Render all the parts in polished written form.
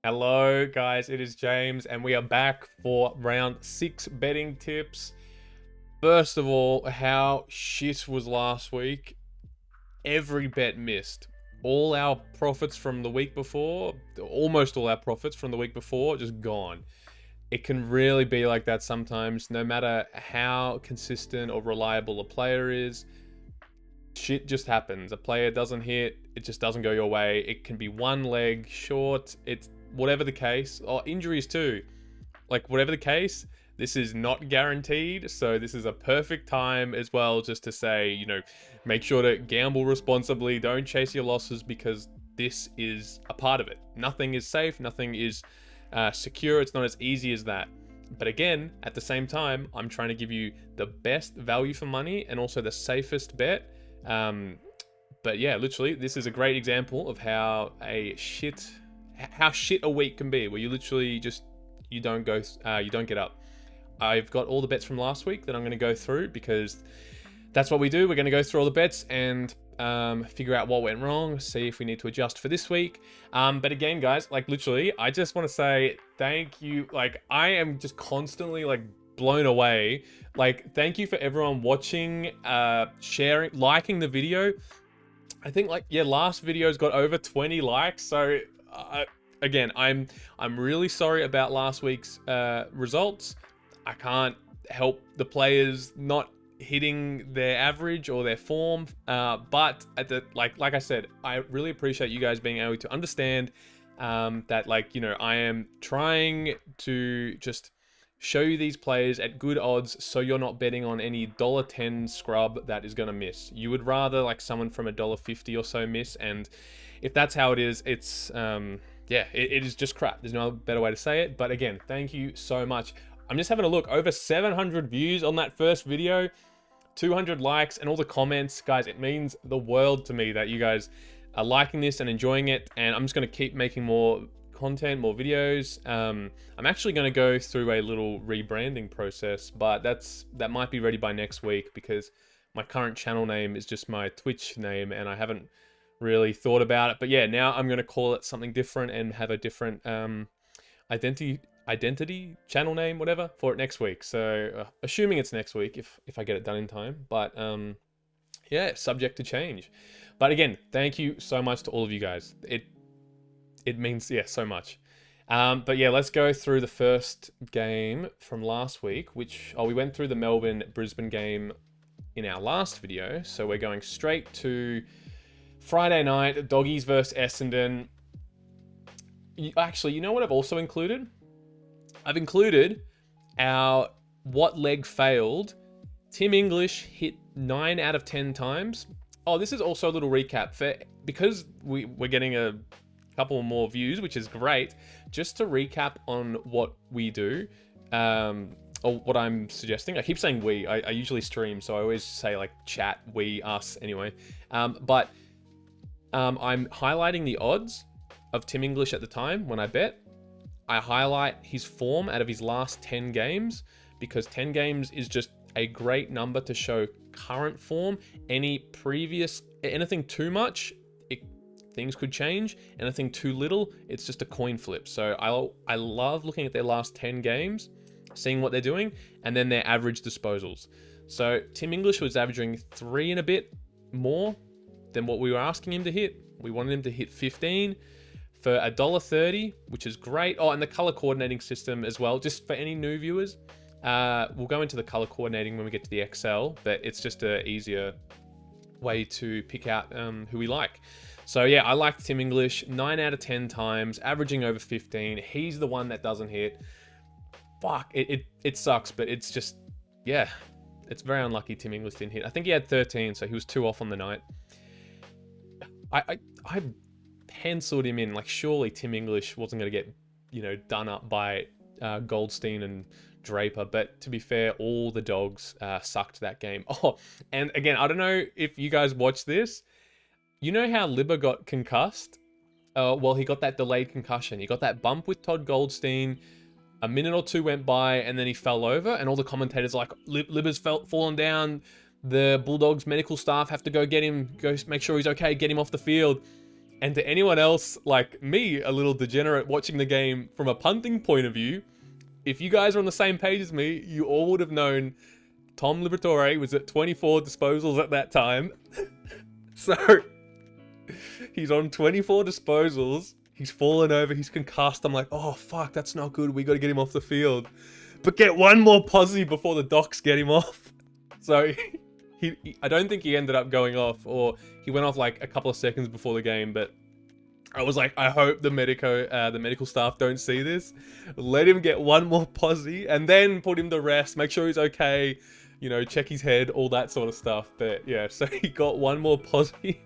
Hello, guys. It is James, and we are back for round 6 betting tips. First of all, how shit was last week? Every bet missed. All our profits from the week before, almost all our profits from the week before, just gone. It can really be like that sometimes, no matter how consistent or reliable a player is. Shit just happens. A player doesn't hit, it just doesn't go your way. It can be one leg short, it's whatever the case, or injuries too. Like, whatever the case, this is not guaranteed. So, this is a perfect time as well just to say, make sure to gamble responsibly. Don't chase your losses because this is a part of it. Nothing is safe, nothing is secure. It's not as easy as that. But again, at the same time, I'm trying to give you the best value for money and also the safest bet. But yeah, literally, this is a great example of how shit a week can be, where you literally just you don't get up. I've got all the bets from last week that I'm going to go through because that's what we do. We're going to go through all the bets and figure out what went wrong, see if we need to adjust for this week. But again, guys, like literally, I just want to say thank you. Like, I am just constantly like blown away. Like, thank you for everyone watching, sharing, liking the video. I think last video's got over 20 likes. So again, I'm really sorry about last week's results. I can't help the players not hitting their average or their form, but at the like I said, I really appreciate you guys being able to understand that I am trying to just show you these players at good odds so you're not betting on any $1.10 scrub that is going to miss. You would rather like someone from $1.50 or so miss, and if that's how it is, it's it is just crap. There's no better way to say it. But again, thank you so much. I'm just having a look. Over 700 views on that first video, 200 likes, and all the comments. Guys, it means the world to me that you guys are liking this and enjoying it. And I'm just going to keep making more content, more videos. I'm actually going to go through a little rebranding process, but that might be ready by next week because my current channel name is just my Twitch name and I haven't really thought about it. But yeah, now I'm going to call it something different and have a different identity channel name, whatever, for it next week. So assuming it's next week if I get it done in time, but yeah, subject to change. But again, thank you so much to all of you guys. It means, yeah, so much. But yeah, let's go through the first game from last week, which we went through the Melbourne-Brisbane game in our last video. So we're going straight to Friday night, Doggies versus Essendon. Actually, you know what I've also included? I've included our what leg failed. Tim English hit 9 out of 10 times. Oh, this is also a little recap because we're getting a couple more views, which is great. Just to recap on what we do, or what I'm suggesting. I keep saying we. I usually stream, so I always say like chat, we, us, anyway. But I'm highlighting the odds of Tim English at the time when I bet. I highlight his form out of his last 10 games because 10 games is just a great number to show current form. Anything too much, things could change. Anything too little, it's just a coin flip. So I love looking at their last 10 games, seeing what they're doing, and then their average disposals. So Tim English was averaging 3 and a bit more than what we were asking him to hit. We wanted him to hit 15 for $1.30, which is great. Oh, and the color coordinating system as well, just for any new viewers. We'll go into the color coordinating when we get to the Excel, but it's just an easier way to pick out who we like. So yeah, I like Tim English 9 out of 10 times, averaging over 15. He's the one that doesn't hit. Fuck, it sucks, but it's just, yeah, it's very unlucky Tim English didn't hit. I think he had 13, so he was 2 off on the night. I penciled him in, like surely Tim English wasn't going to get, done up by Goldstein and Draper, but to be fair, all the dogs sucked that game. Oh, and again, I don't know if you guys watched this. You know how Libba got concussed? Well, he got that delayed concussion. He got that bump with Todd Goldstein. A minute or two went by, and then he fell over, and all the commentators are like, Libba's fallen down. The Bulldogs medical staff have to go get him, go make sure he's okay, get him off the field. And to anyone else like me, a little degenerate watching the game from a punting point of view, if you guys are on the same page as me, you all would have known Tom Liberatore was at 24 disposals at that time. So he's on 24 disposals. He's fallen over. He's concussed. I'm like, oh, fuck, that's not good. We got to get him off the field. But get one more posse before the docs get him off. So I don't think he ended up going off, or he went off like a couple of seconds before the game. But I was like, I hope the medical staff don't see this. Let him get one more posse and then put him to rest. Make sure he's okay. You know, check his head, all that sort of stuff. But yeah, so he got one more posse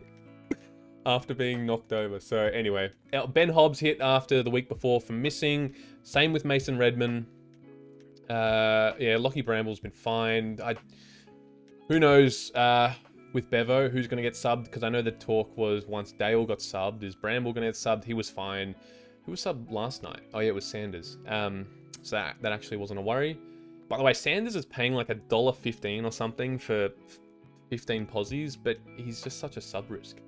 after being knocked over. So anyway, Ben Hobbs hit after the week before for missing. Same with Mason Redman. Yeah, Lockie Bramble's been fine. Who knows with Bevo who's going to get subbed, because I know the talk was once Dale got subbed, is Bramble going to get subbed? He was fine. Who was subbed last night? Oh yeah, it was Sanders. So that actually wasn't a worry. By the way, Sanders is paying like $1.15 or something for 15 posies, but he's just such a sub risk.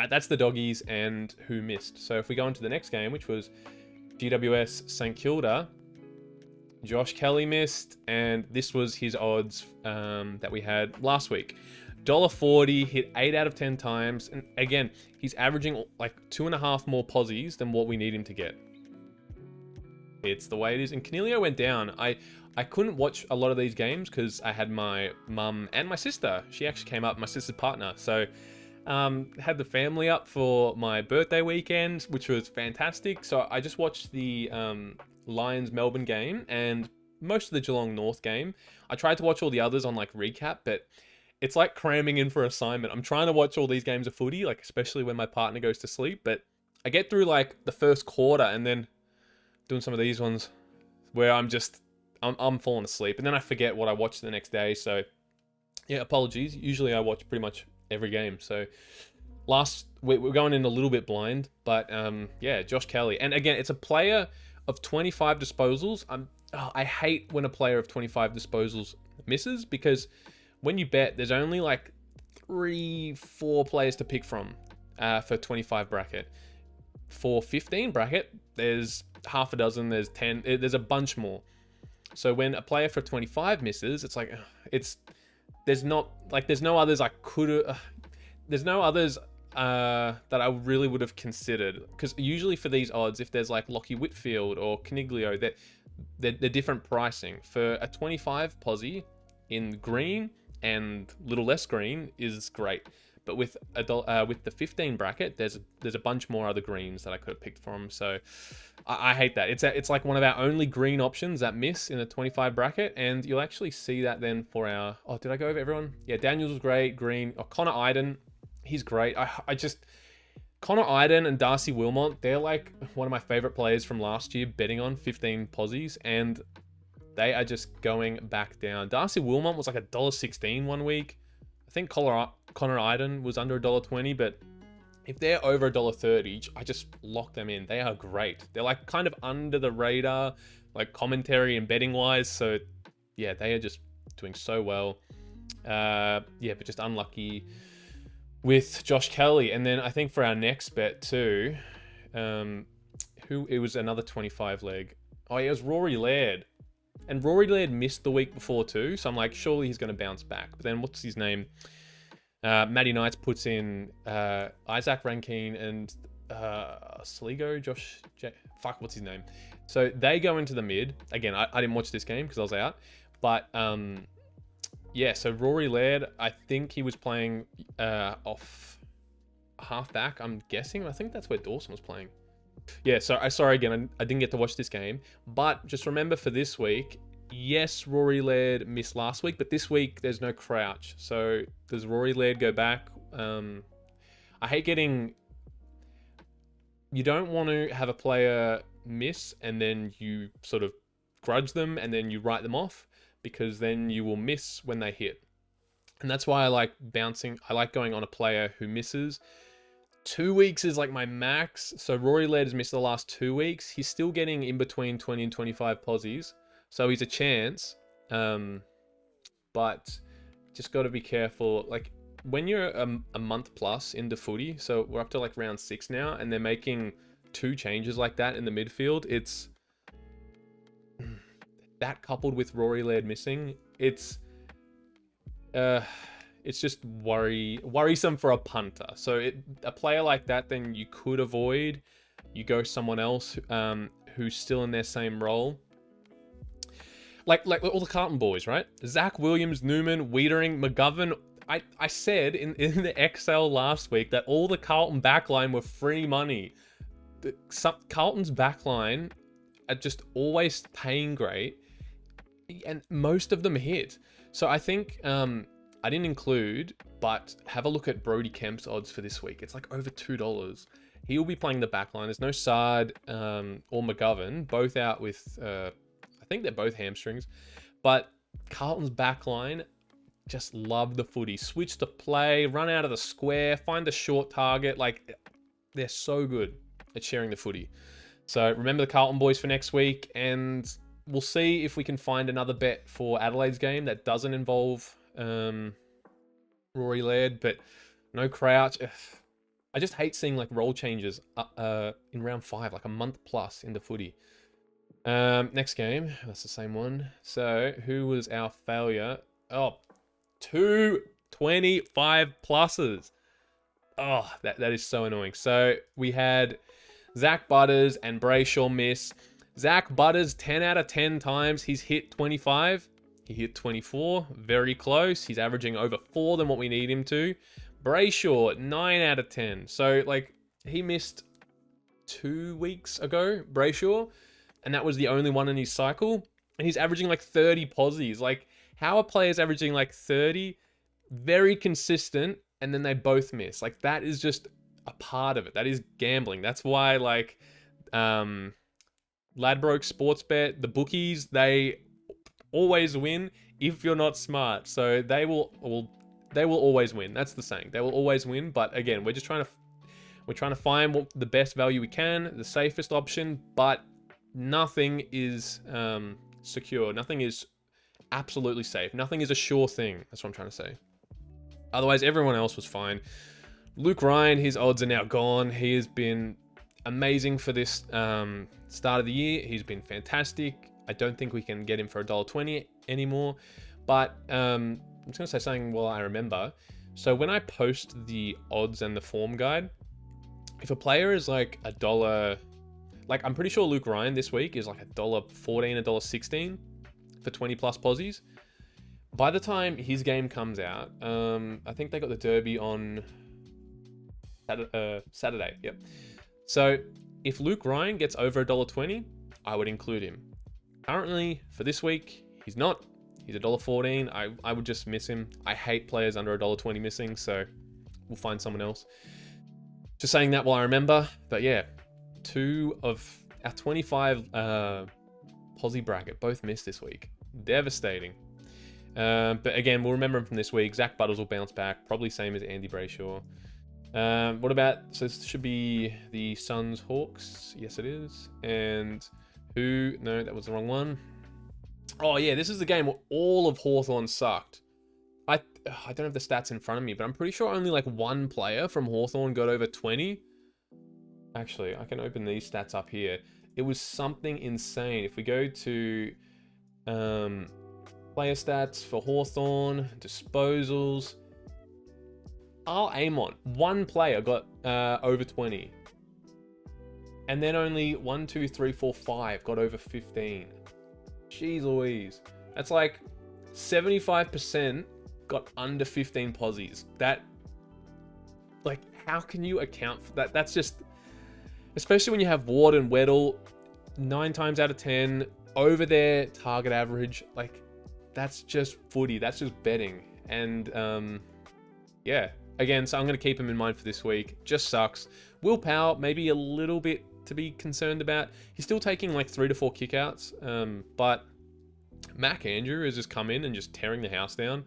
That's the doggies and who missed. So if we go into the next game, which was GWS St Kilda, Josh Kelly missed, and this was his odds that we had last week. $1.40, hit 8 out of 10 times, and again, he's averaging like 2.5 more posies than what we need him to get. It's the way it is. And Canelio went down. I couldn't watch a lot of these games because I had my mum and my sister. She actually came up, my sister's partner. So had the family up for my birthday weekend, which was fantastic. So I just watched the Lions-Melbourne game and most of the Geelong North game. I tried to watch all the others on like recap, but it's like cramming in for assignment. I'm trying to watch all these games of footy, like especially when my partner goes to sleep, but I get through like the first quarter and then doing some of these ones where I'm falling asleep, and then I forget what I watched the next day. So yeah, apologies. Usually I watch pretty much every game. So we're going in a little bit blind, but yeah, Josh Kelly. And again, it's a player of 25 disposals. I hate when a player of 25 disposals misses, because when you bet, there's only like 3-4 players to pick from for 25 bracket. For 15 bracket, there's half a dozen, there's 10, there's a bunch more. So when a player for 25 misses, it's like, there's no others there's no others that I really would have considered. Because usually for these odds, if there's like Lockie Whitfield or Caniglio, they're different pricing. For a 25 posi in green and little less green is great. But with the 15 bracket, there's a bunch more other greens that I could have picked from. So I hate that. It's like one of our only green options that miss in the 25 bracket, and you'll actually see that then for our. Oh, did I go over everyone? Yeah, Daniels was great. Green. Oh, Connor Iden, he's great. Connor Iden and Darcy Wilmot, they're like one of my favorite players from last year, betting on 15 posies, and they are just going back down. Darcy Wilmot was like $1.16 one week. I think Connor Iden was under $1.20, but if they're over $1.30, I just lock them in. They are great. They're like kind of under the radar, like commentary and betting wise. So yeah, they are just doing so well. Yeah, but just unlucky with Josh Kelly. And then I think for our next bet too, it was another 25 leg. Oh yeah, it was Rory Laird. And Rory Laird missed the week before too, so I'm like, surely he's going to bounce back. But then what's his name? Matty Knights puts in Isaac Rankine and Sligo, what's his name? So they go into the mid. Again, I didn't watch this game because I was out. But yeah, so Rory Laird, I think he was playing off halfback, I'm guessing. I think that's where Dawson was playing. Yeah, so sorry again, I didn't get to watch this game. But just remember for this week, yes, Rory Laird missed last week, but this week there's no Crouch. So does Rory Laird go back? I hate getting... You don't want to have a player miss and then you sort of grudge them and then you write them off, because then you will miss when they hit. And that's why I like bouncing. I like going on a player who misses. 2 weeks is like my max. So Rory Laird has missed the last 2 weeks. He's still getting in between 20 and 25 posies. So he's a chance. But just got to be careful. Like when you're a month plus into footy, so we're up to like round 6 now, and they're making 2 changes like that in the midfield, it's that coupled with Rory Laird missing, it's just worrisome for a punter. So a player like that, then you could avoid. You go someone else who's still in their same role. Like all the Carlton boys, right? Zach Williams, Newman, Wiedering, McGovern. I said in the XL last week that all the Carlton backline were free money. Carlton's backline are just always paying great, and most of them hit. So I think I didn't include, but have a look at Brody Kemp's odds for this week. It's like over $2. He will be playing the backline. There's no Sard or McGovern, both out with, I think they're both hamstrings. But Carlton's backline just love the footy. Switch to play, run out of the square, find a short target. Like, they're so good at sharing the footy. So remember the Carlton boys for next week, and we'll see if we can find another bet for Adelaide's game that doesn't involve Rory Laird, but no Crouch. I just hate seeing like role changes in round 5, like a month plus into footy. Next game, that's the same one. So who was our failure? Oh, 2 25 pluses. Oh, that is so annoying. So we had Zach Butters and Brayshaw miss. Zach Butters, 10 out of 10 times he's hit 25. He hit 24, very close. He's averaging over 4 than what we need him to. Brayshaw, 9 out of 10. So, like, he missed 2 weeks ago, Brayshaw, and that was the only one in his cycle. And he's averaging like 30 posies. Like, how are players averaging like 30? Very consistent, and then they both miss. Like, that is just a part of it. That is gambling. That's why, like, Ladbroke Sportsbet, the bookies, they always win if you're not smart. So they will always win. That's the saying. They will always win. But again, we're trying to find the best value we can, the safest option, but nothing is secure. Nothing is absolutely safe. Nothing is a sure thing. That's what I'm trying to say. Otherwise, everyone else was fine. Luke Ryan, his odds are now gone. He has been amazing for this start of the year. He's been fantastic. I don't think we can get him for $1.20 anymore. But I'm just going to say something while I remember. So when I post the odds and the form guide, if a player is like $1, like I'm pretty sure Luke Ryan this week is like $1.14, $1.16 for 20 plus posies. By the time his game comes out, I think they got the Derby on Saturday. Yep. So if Luke Ryan gets over $1.20, I would include him. Currently, for this week, he's not. He's $1.14. I would just miss him. I hate players under $1.20 missing, so we'll find someone else. Just saying that while I remember. But yeah, 2 of our 25 posi bracket both missed this week. Devastating. But again, we'll remember him from this week. Zach Butters will bounce back. Probably same as Andy Brayshaw. What about... So this should be the Suns Hawks. Yes, it is. And... No, that was the wrong one. Oh, yeah, this is the game where all of Hawthorn sucked. I don't have the stats in front of me, but I'm pretty sure only like one player from Hawthorn got over 20. Actually, I can open these stats up here. It was something insane. If we go to player stats for Hawthorn, disposals. I'll aim on. One player got over 20. And then only 1, 2, 3, 4, 5 got over 15. Jeez Louise. That's like 75% got under 15 posies. That, like, how can you account for that? That's just, especially when you have Ward and Weddle 9 times out of 10 over their target average. Like, that's just footy. That's just betting. And yeah, again, so I'm going to keep him in mind for this week. Just sucks. Will Powell, maybe a little bit to be concerned about. He's still taking like 3 to 4 kickouts, but Mac Andrew has just come in and just tearing the house down,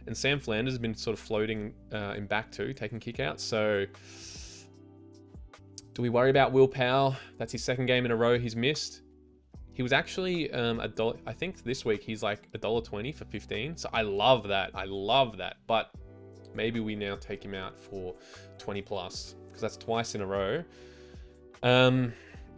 and Sam Flanders has been sort of floating in back too, taking kickouts. So do we worry about Will Powell? That's his 2nd game in a row he's missed. He was actually $1. I think this week he's like $1.20 for 15. So I love that. I love that. But maybe we now take him out for 20 plus, because that's twice in a row.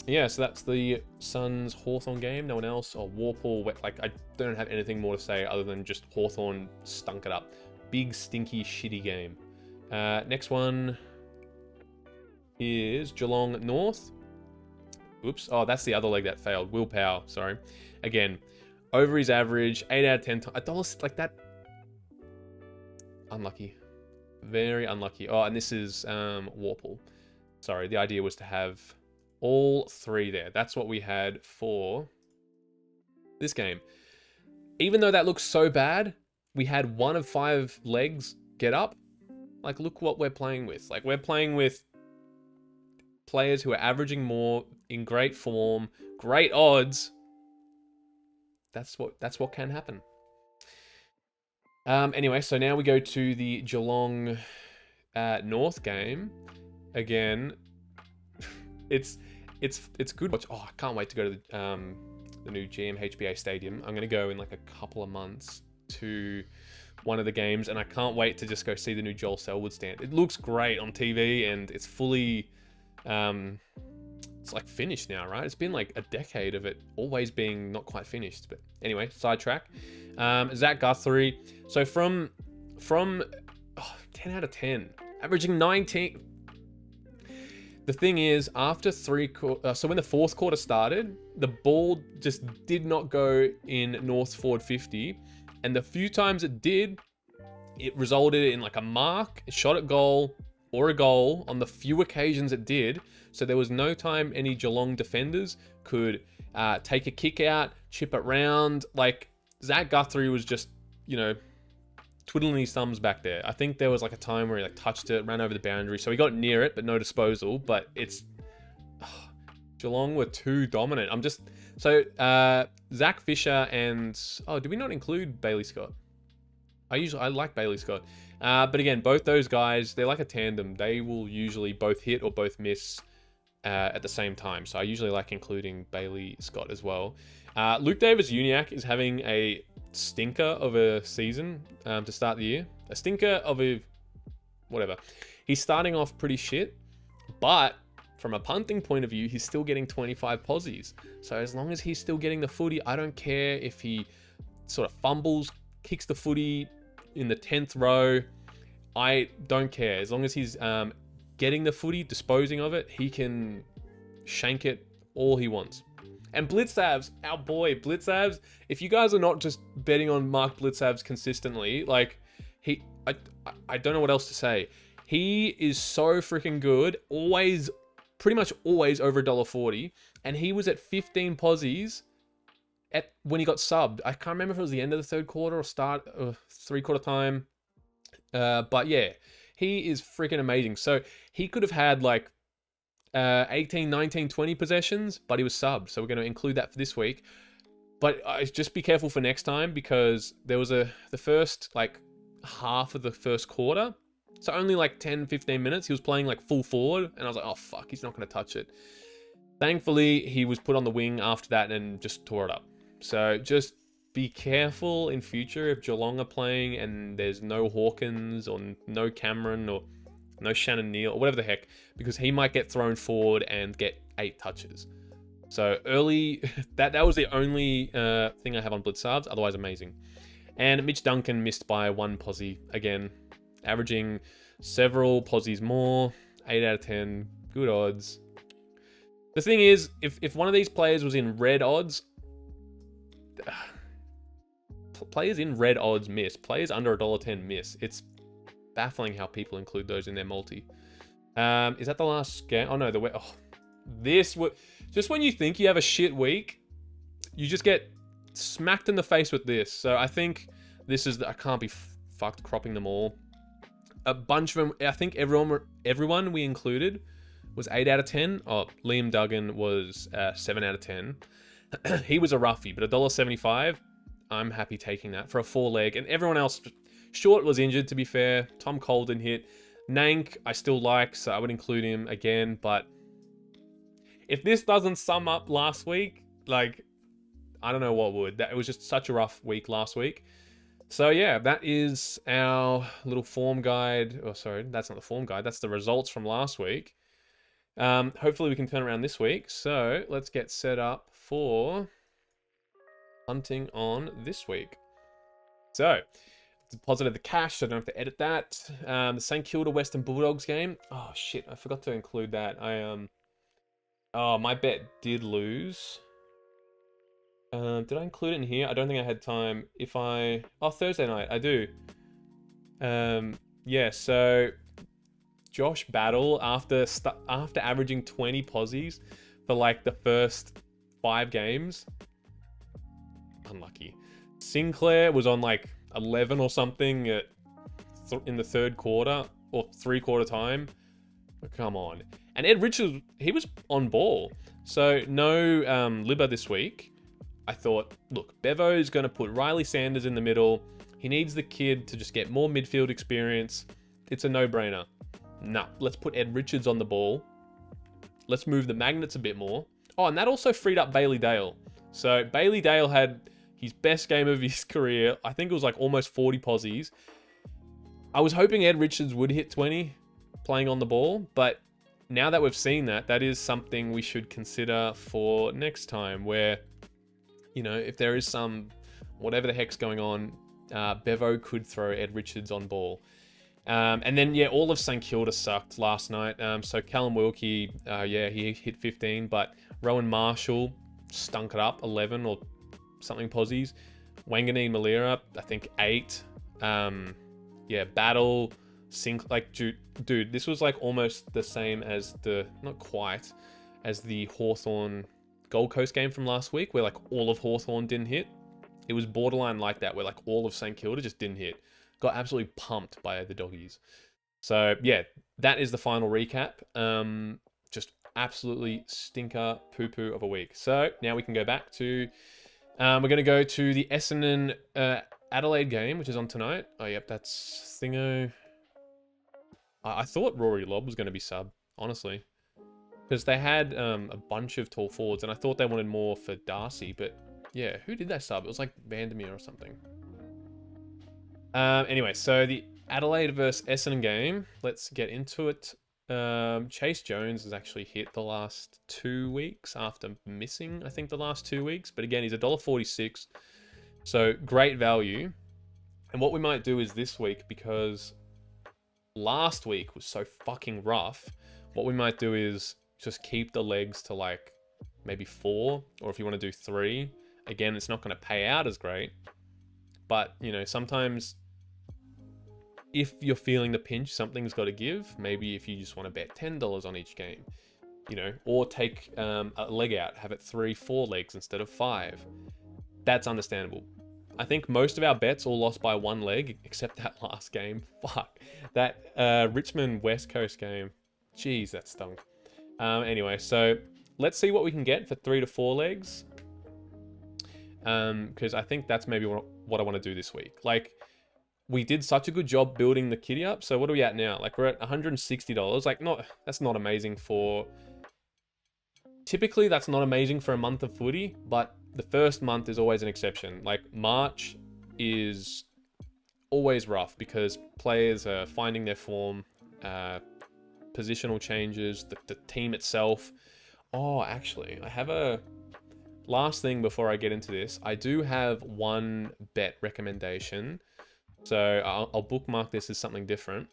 Yeah, so that's the Suns Hawthorn game. No one else, or Warple, like, I don't have anything more to say other than just Hawthorn stunk it up. Big, stinky, shitty game. Next one is Geelong North. Oops. Oh, that's the other leg that failed. Will Powell, sorry. Again, over his average, 8 out of 10. $1 like that. Unlucky. Very unlucky. Oh, and this is Warple. Sorry, the idea was to have all 3 there. That's what we had for this game. Even though that looks so bad, we had 1 of 5 legs get up. Like, look what we're playing with. Like, we're playing with players who are averaging more, in great form, great odds. That's what can happen. Anyway, so now we go to the Geelong North game. Again, it's good. Oh, I can't wait to go to the new GMHBA Stadium. I'm gonna go in like a couple of months to one of the games, and I can't wait to just go see the new Joel Selwood stand. It looks great on TV, and it's fully, it's like finished now, right? It's been like a decade of it always being not quite finished. But anyway, sidetrack. Zach Guthrie. So from 10 out of 10, averaging 19. The thing is, after so when the 4th quarter started, the ball just did not go in North's forward 50. And the few times it did, it resulted in like a mark, a shot at goal, or a goal on the few occasions it did. So there was no time any Geelong defenders could take a kick out, chip it round. Like, Zach Guthrie was just, twiddling his thumbs back there. I think there was like a time where he like touched it, ran over the boundary. So he got near it, but no disposal. But Geelong were too dominant. Zach Fisher and, did we not include Bailey Scott? I like Bailey Scott. But again, both those guys, they're like a tandem. They will usually both hit or both miss at the same time. So I usually like including Bailey Scott as well. Luke Davis-Uniacke is having a stinker of a season to start the year. A stinker of a whatever. He's starting off pretty shit, but from a punting point of view, he's still getting 25 posies. So as long as he's still getting the footy, I don't care if he sort of fumbles, kicks the footy in the 10th row. I don't care. As long as he's getting the footy, disposing of it, he can shank it all he wants. And Blitzabs, our boy Blitzabs, if you guys are not just betting on Mark Blitzabs consistently, like, I don't know what else to say. He is so freaking good. Pretty much always over $1.40. And he was at 15 posies when he got subbed. I can't remember if it was the end of the 3rd quarter or start of 3/4 time. But yeah, he is freaking amazing. So he could have had like 18, 19, 20 possessions, but he was subbed. So we're going to include that for this week. But just be careful for next time, because there was the first like half of the 1st quarter. So only like 10, 15 minutes. He was playing like full forward, and I was like, oh fuck, he's not going to touch it. Thankfully, he was put on the wing after that and just tore it up. So just be careful in future if Geelong are playing and there's no Hawkins or no Cameron or no Shannon Neal or whatever the heck, because he might get thrown forward and get 8 touches. So early, that was the only thing I have on Blitzabs. Otherwise, amazing. And Mitch Duncan missed by 1 posie again, averaging several posies more. 8 out of 10, good odds. The thing is, if one of these players was in red odds, players in red odds miss. Players under $1.10 miss. It's baffling how people include those in their multi. Is that the last game? Oh no, just when you think you have a shit week, you just get smacked in the face with this. So I think this is I can't be fucked cropping them all. A bunch of them. I think everyone we included was 8 out of 10. Oh, Liam Duggan was 7 out of 10. He was a roughie, but $1.75. I'm happy taking that for a 4-leg. And everyone else, Short was injured, to be fair. Tom Coll didn't hit. Nank, I still like, so I would include him again. But if this doesn't sum up last week, like, I don't know what would. It was just such a rough week last week. So yeah, that is our little form guide. Oh, sorry, that's not the form guide. That's the results from last week. Hopefully we can turn around this week. So let's get set up for hunting on this week. So deposited the cash, so I don't have to edit that. The St Kilda Western Bulldogs game. Oh shit, I forgot to include that. Oh, my bet did lose. Did I include it in here? I don't think I had time. Oh, Thursday night, I do. Yeah, so Josh Battle, after averaging 20 posies for like the first 5 games, unlucky. Sinclair was on like 11 or something in the third quarter or 3/4 time. Come on. And Ed Richards, he was on ball. So no Libba this week. I thought, look, Bevo's going to put Riley Sanders in the middle. He needs the kid to just get more midfield experience. It's a no-brainer. Nah, let's put Ed Richards on the ball. Let's move the magnets a bit more. Oh, and that also freed up Bailey Dale. So Bailey Dale had his best game of his career. I think it was like almost 40 posies. I was hoping Ed Richards would hit 20 playing on the ball, but now that we've seen that, that is something we should consider for next time where, you know, if there is some, whatever the heck's going on, Bevo could throw Ed Richards on ball. And then, yeah, all of St Kilda sucked last night. So Callum Wilkie, yeah, he hit 15, but Rowan Marshall stunk it up, 11 or something posies. Wanganeen Malira, I think 8. Yeah, Battle, like, dude, this was like almost the same as not quite, as the Hawthorn Gold Coast game from last week, where like all of Hawthorn didn't hit. It was borderline like that, where like all of St Kilda just didn't hit. Got absolutely pumped by the doggies. So yeah, that is the final recap. Just absolutely stinker poo-poo of a week. So now we can go back to, we're going to go to the Essendon Adelaide game, which is on tonight. Oh, yep, that's Thingo. I thought Rory Lobb was going to be sub, honestly. Because they had a bunch of tall forwards, and I thought they wanted more for Darcy, but yeah, who did they sub? It was like Vandermeer or something. Anyway, so the Adelaide versus Essendon game, let's get into it. Chase Jones has actually hit the last 2 weeks after missing, I think, the last 2 weeks. But again, he's $1.46, so great value. And what we might do is this week, because last week was so fucking rough, what we might do is just keep the legs to like maybe 4, or if you want to do 3. Again, it's not going to pay out as great, but you know, sometimes if you're feeling the pinch, something's got to give. Maybe if you just want to bet $10 on each game, you know, or take a leg out, have it 3-4 legs instead of 5. That's understandable. I think most of our bets all lost by 1 leg, except that last game. Fuck. That Richmond West Coast game. Jeez, that stunk. Anyway, so let's see what we can get for 3 to 4 legs. Because I think that's maybe what I want to do this week. Like, we did such a good job building the kitty up. So what are we at now? Like, we're at $160. Like, that's not amazing for... Typically, that's not amazing for a month of footy, but the first month is always an exception. Like, March is always rough because players are finding their form, positional changes, the team itself. Oh, actually, I have a... Last thing before I get into this, I do have one bet recommendation. So I'll bookmark this as something different.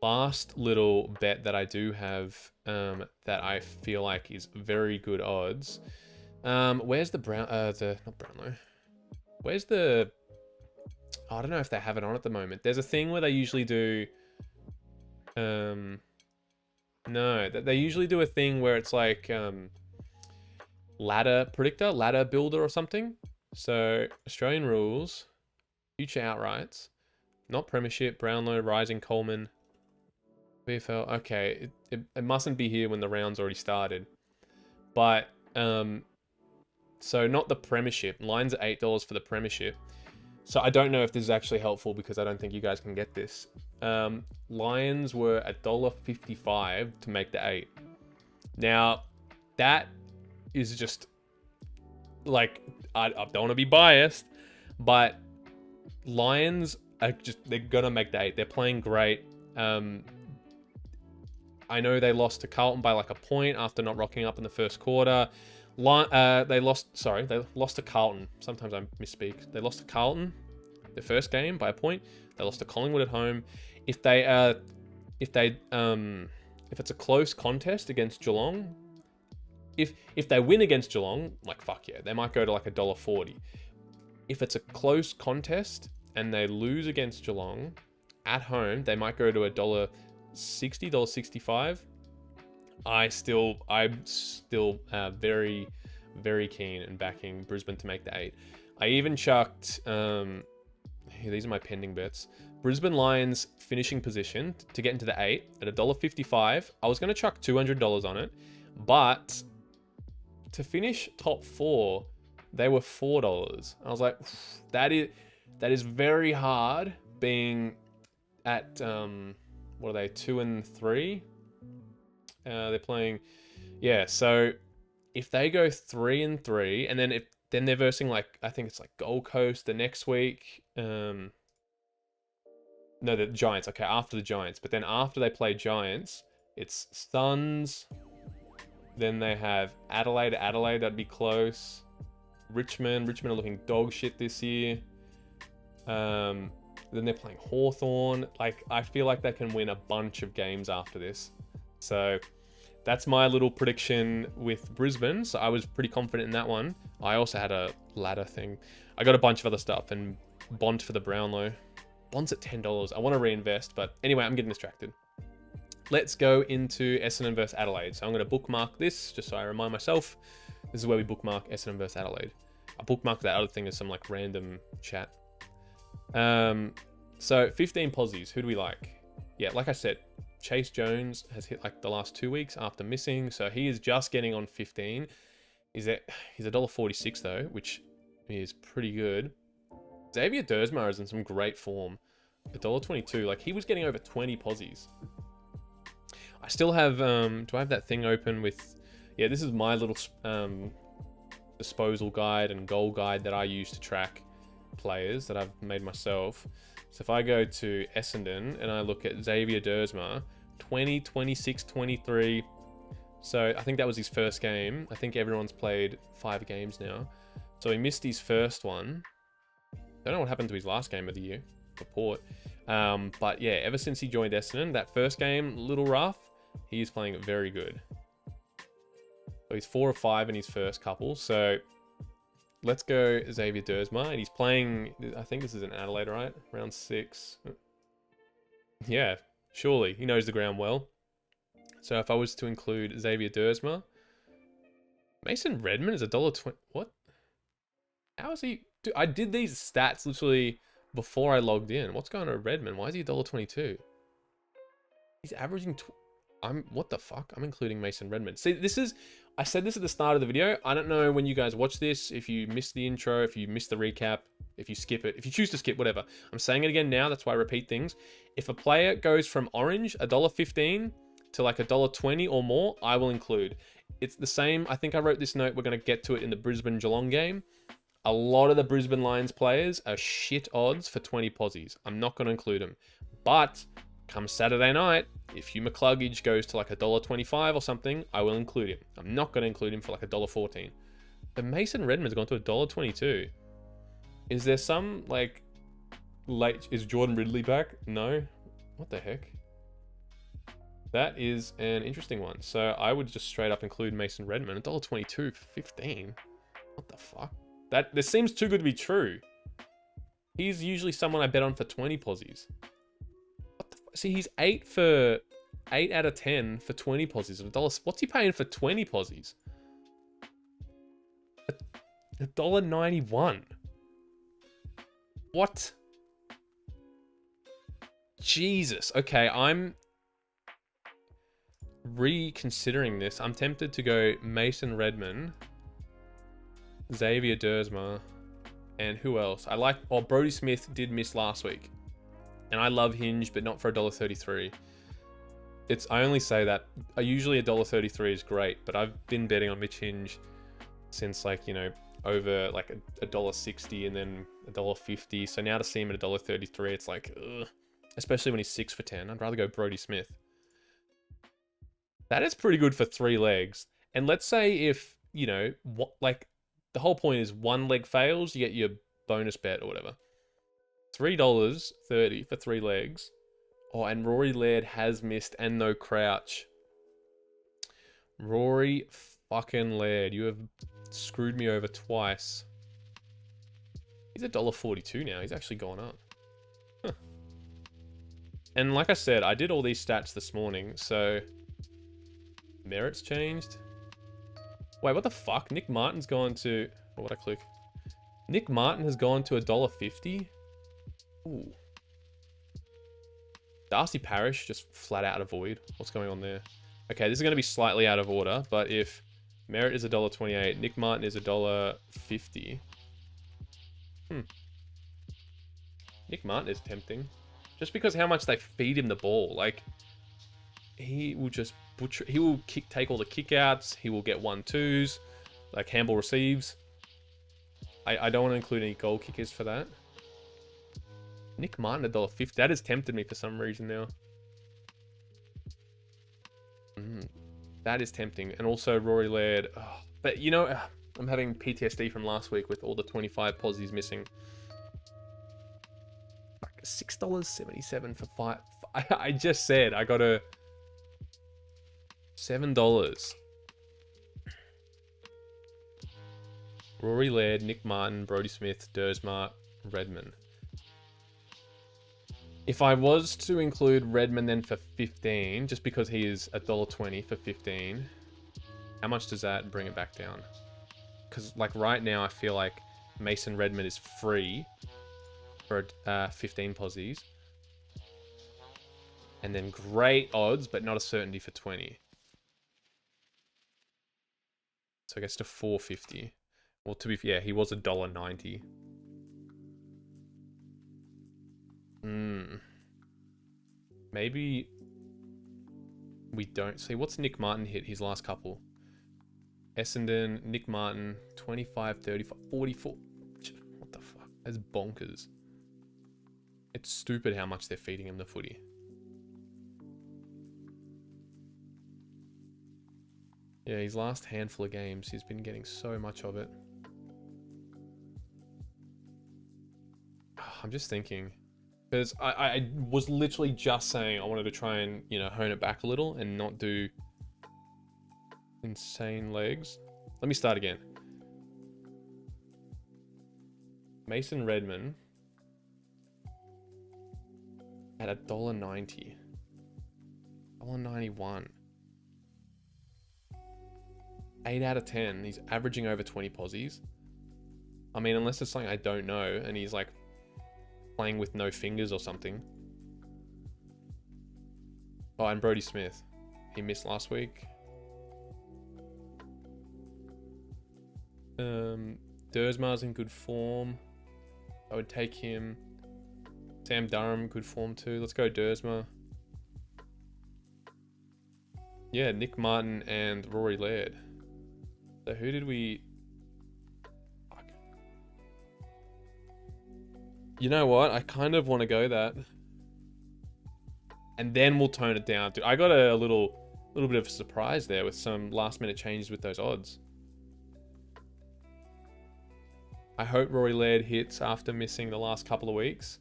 Last little bet that I do have that I feel like is very good odds. Where's the not Brownlow. Where's the... I don't know if they have it on at the moment. There's a thing where they usually do... No, they usually do a thing where it's like... ladder predictor, ladder builder or something. So Australian rules, future outrights, not premiership, Brownlow, Rising, Coleman, VFL. Okay, it mustn't be here when the round's already started. But so not the premiership. Lines at $8 for the premiership. So I don't know if this is actually helpful because I don't think you guys can get this. Lions were $1.55 to make the 8. Now that is just like, I don't want to be biased, but Lions are they're gonna make the 8. They're playing great. I know they lost to Carlton by like a point after not rocking up in the first quarter. They lost to Carlton. Sometimes I misspeak. They lost to Carlton, their first game, by a point. They lost to Collingwood at home. If it's a close contest against Geelong, if they win against Geelong, like fuck yeah, they might go to like $1.40. If it's a close contest and they lose against Geelong at home, they might go to $1.60, $1.65. I'm still very, very keen and backing Brisbane to make the 8. I even chucked, here, these are my pending bets. Brisbane Lions finishing position to get into the 8 at $1.55. I was going to chuck $200 on it, but to finish top 4, they were $4. I was like, that is very hard being at, what are they, 2 and 3? They're playing, yeah. So if they go 3 and 3, and then they're versing like, I think it's like Gold Coast the next week. No, the Giants. Okay, after the Giants, but then after they play Giants, it's Suns. Then they have Adelaide. That'd be close. Richmond are looking dog shit this year. Then they're playing Hawthorn. Like, I feel like they can win a bunch of games after this. So that's my little prediction with Brisbane. So I was pretty confident in that one. I also had a ladder thing. I got a bunch of other stuff, and Bond for the Brownlow. Bond's at $10. I want to reinvest, but anyway, I'm getting distracted. Let's go into Essendon versus Adelaide. So I'm going to bookmark this just so I remind myself. This is where we bookmark Essendon versus Adelaide. I bookmarked that other thing as some like random chat. So 15 posies. Who do we like? Yeah, like I said, Chase Jones has hit like the last 2 weeks after missing, so he is just getting on 15. He's $1.46 though, which is pretty good. Xavier Dersma is in some great form. $1.22. Like, he was getting over 20 posies. I still have, do I have that thing open with, yeah, this is my little disposal guide and goal guide that I use to track players that I've made myself. So if I go to Essendon and I look at Xavier Dersma, 20, 26, 23. So I think that was his first game. I think everyone's played 5 games now. So he missed his first one. Don't know what happened to his last game of the year for Port. But yeah, ever since he joined Essendon, that first game, a little rough. He's playing very good. So he's 4 or 5 in his first couple. So let's go Xavier Dersma. And he's playing, I think this is in Adelaide, right? Round 6. Yeah, surely. He knows the ground well. So if I was to include Xavier Dersma, Mason Redman is $1.20. What? How is he? Dude, I did these stats literally before I logged in. What's going on with Redman? Why is he $1.22? He's averaging... what the fuck? I'm including Mason Redman. See, this is... I said this at the start of the video. I don't know when you guys watch this, if you missed the intro, if you missed the recap, if you skip it, if you choose to skip, whatever. I'm saying it again now. That's why I repeat things. If a player goes from orange, $1.15, to like $1.20 or more, I will include. It's the same. I think I wrote this note. We're going to get to it in the Brisbane Geelong game. A lot of the Brisbane Lions players are shit odds for 20 posies. I'm not going to include them. But come Saturday night, if Hugh McCluggage goes to like $1.25 or something, I will include him. I'm not going to include him for like $1.14. But Mason Redman's gone to $1.22. Is there some like late... Is Jordan Ridley back? No. What the heck? That is an interesting one. So I would just straight up include Mason Redman. $1.22 for 15. What the fuck? This seems too good to be true. He's usually someone I bet on for 20 posies. What the See, he's 8 out of 10 for 20 posies. What's he paying for 20 posies? $1.91. What? Jesus. Okay, I'm reconsidering this. I'm tempted to go Mason Redman, Xavier Dersma, and who else? I like... Oh, Brodie Smith did miss last week. And I love Hinge, but not for $1.33. I only say that. Usually $1.33 is great, but I've been betting on Mitch Hinge since like, you know, over like $1.60 and then $1.50. So now to see him at $1.33, it's like, ugh. Especially when he's 6 for 10. I'd rather go Brodie Smith. That is pretty good for 3 legs. And let's say if, you know, what, like the whole point is 1 leg fails, you get your bonus bet or whatever. $3.30 for 3 legs. Oh, and Rory Laird has missed and no crouch. Rory fucking Laird, you have screwed me over twice. He's $1.42 now. He's actually gone up. Huh. And like I said, I did all these stats this morning, so merits changed. Wait, what the fuck? Nick Martin's gone to... Oh, what I click? Nick Martin has gone to $1.50. Ooh. Darcy Parish just flat out avoid. What's going on there? Okay, this is going to be slightly out of order, but if Merritt is $1.28, Nick Martin is $1.50. Nick Martin is tempting. Just because how much they feed him the ball. Like, he will just butcher... He will take all the kickouts. He will get 1-2s. Like, handball receives. I don't want to include any goal kickers for that. Nick Martin $1.50. That has tempted me for some reason now. That is tempting. And also Rory Laird. Oh, but, you know, I'm having PTSD from last week with all the 25 posies missing. Like $6.77 for 5. I just said I got a $7. Rory Laird, Nick Martin, Brodie Smith, Dersma, Redman. If I was to include Redman then for 15, just because he is $1.20 for 15, how much does that bring it back down? Because like right now, I feel like Mason Redman is free for 15 posies. And then great odds, but not a certainty for 20. So I guess to $4.50. Well, to be fair, he was $1.90. Maybe we don't see. What's Nick Martin hit his last couple? Essendon, Nick Martin, 25, 35, 44. What the fuck? That's bonkers. It's stupid how much they're feeding him the footy. Yeah, his last handful of games, he's been getting so much of it. I'm just thinking. Because I was literally just saying I wanted to try and, you know, hone it back a little and not do insane legs. Let me start again. Mason Redman at $1.90. $1.91. 8 out of 10. He's averaging over 20 posies. I mean, unless it's something I don't know and he's like playing with no fingers or something. Oh, and Brodie Smith. He missed last week. Dersma's in good form. I would take him. Sam Durham, good form too. Let's go Dersma. Yeah, Nick Martin and Rory Laird. So who did we... You know what? I kind of want to go that. And then we'll tone it down. Dude, I got a little bit of a surprise there with some last minute changes with those odds. I hope Rory Laird hits after missing the last couple of weeks.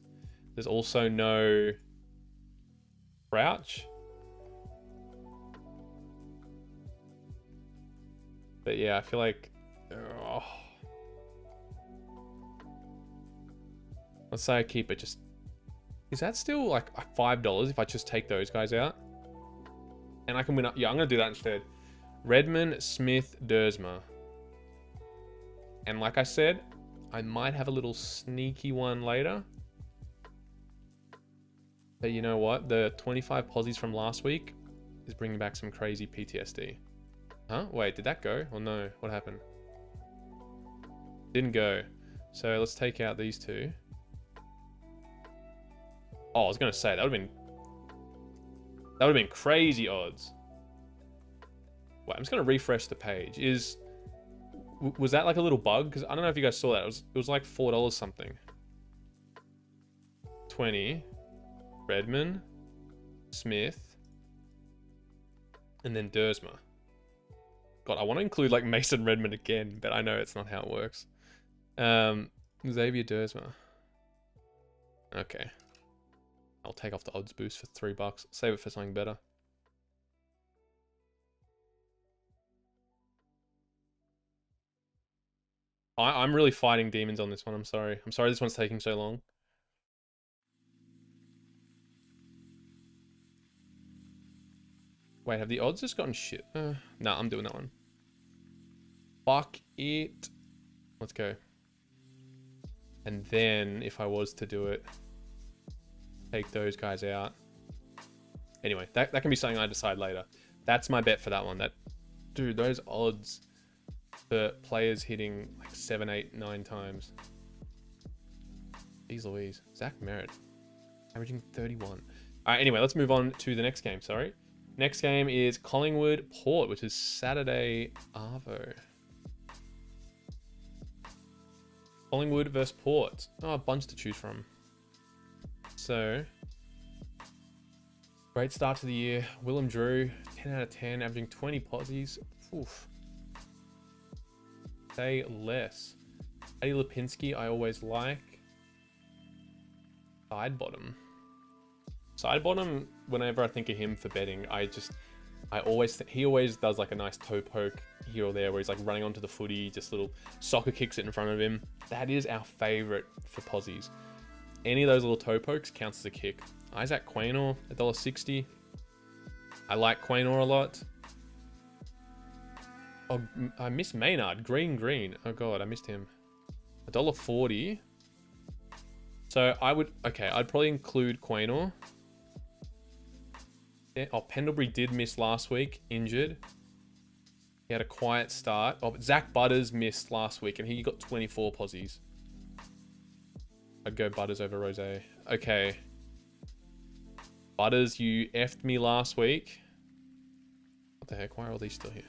There's also no Crouch. But yeah, I feel like... Oh. Let's say I keep it just... Is that still like $5 if I just take those guys out? And I can win up... Yeah, I'm going to do that instead. Redman, Smith, Dersma. And like I said, I might have a little sneaky one later. But you know what? The 25 posies from last week is bringing back some crazy PTSD. Huh? Wait, did that go? Oh no, what happened? Didn't go. So let's take out these two. Oh, I was going to say, that would have been crazy odds. Wait, I'm just going to refresh the page. Was that like a little bug? Because I don't know if you guys saw that. It was like $4 something. 20. Redman. Smith. And then Dersma. God, I want to include like Mason Redman again, but I know it's not how it works. Xavier Dersma. Okay. I'll take off the odds boost for $3. Save it for something better. I'm really fighting demons on this one. I'm sorry. I'm sorry this one's taking so long. Wait, have the odds just gotten shit? No, I'm doing that one. Fuck it. Let's go. And then, if I was to do it, take those guys out. Anyway, that can be something I decide later. That's my bet for that one. Dude, those odds for players hitting like 7, 8, 9 times. Jeez Louise. Zach Merritt. Averaging 31. All right, anyway, let's move on to the next game, sorry. Next game is Collingwood Port, which is Saturday Arvo. Collingwood versus Port. Oh, a bunch to choose from. So, great start to the year. Willem Drew, 10 out of 10, averaging 20 posies. Oof. Say less. Eddie Lipinski, I always like. Sidebottom. Sidebottom, whenever I think of him for betting, he always does like a nice toe poke here or there where he's like running onto the footy, just little soccer kicks it in front of him. That is our favorite for posies. Any of those little toe pokes counts as a kick. Isaac Quaynor, $1.60. I like Quaynor a lot. Oh, I missed Maynard. Green. Oh god, I missed him. $1.40. So I'd probably include Quaynor. Yeah. Oh, Pendlebury did miss last week, injured. He had a quiet start. Oh, but Zach Butters missed last week and he got 24 posies. I'd go Butters over Rose. Okay. Butters, you effed me last week. What the heck? Why are all these still here?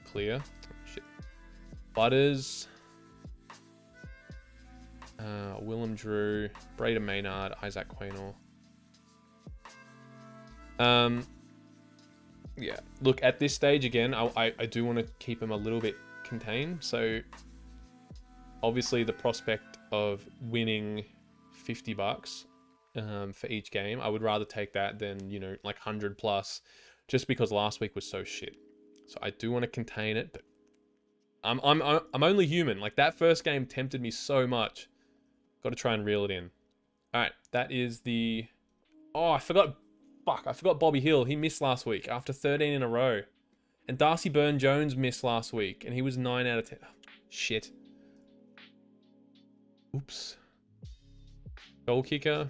Clear. Oh, shit. Butters. Willem Drew. Braden Maynard. Isaac Quaynor. Yeah. Look, at this stage, again, I do want to keep him a little bit contained. So, obviously, the prospect of winning $50 for each game, I would rather take that than, you know, like 100 plus, just because last week was so shit. So I do want to contain it, but I'm only human. Like, that first game tempted me so much. Got to try and reel it in. All right, that is the... Oh, I forgot Bobby Hill. He missed last week after 13 in a row. And Darcy Byrne-Jones missed last week, and he was 9 out of 10. Oh, shit. Oops. Goal kicker.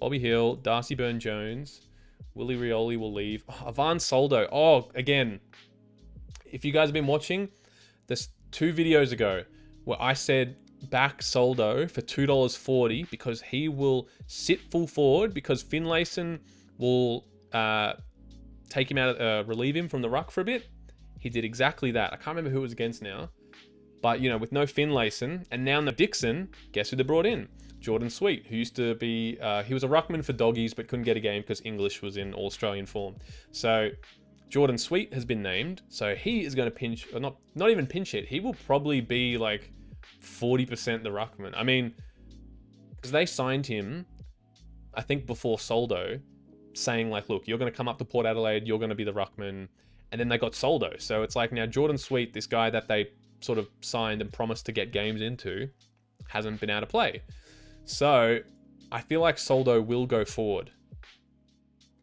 Bobby Hill, Darcy Byrne-Jones. Willie Rioli will leave. Oh, Ivan Soldo. Oh, again. If you guys have been watching, there's 2 videos ago where I said back Soldo for $2.40 because he will sit full forward because Finlayson will take him out, relieve him from the ruck for a bit. He did exactly that. I can't remember who it was against now. But, you know, with no Finlayson and now no Dixon, guess who they brought in? Jordan Sweet, who used to be, he was a ruckman for Doggies, but couldn't get a game because English was in All-Australian form. So, Jordan Sweet has been named. So, he is going to pinch, or not even pinch hit. He will probably be like 40% the ruckman. I mean, because they signed him, I think before Soldo, saying like, look, you're going to come up to Port Adelaide, you're going to be the ruckman. And then they got Soldo. So, it's like now Jordan Sweet, this guy that they sort of signed and promised to get games into, hasn't been able to play. So, I feel like Soldo will go forward.